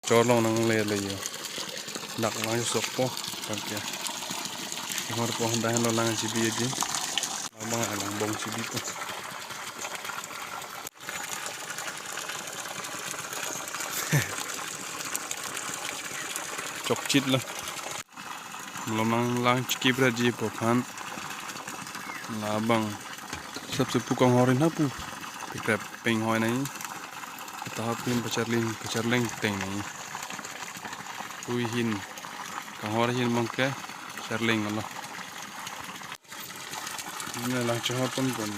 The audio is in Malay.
colong nang lele yo nak lang sokpo pagya ngor po dahan lo lang sibi di mga alang bong sibi po chokchit la long lang chiki braji po khan labang सबसे पुकang horin hapu pikrap peng hoy nai tahapin pacarling teng nai uihin kang horin mangke charling Allah ini lang chahapon kon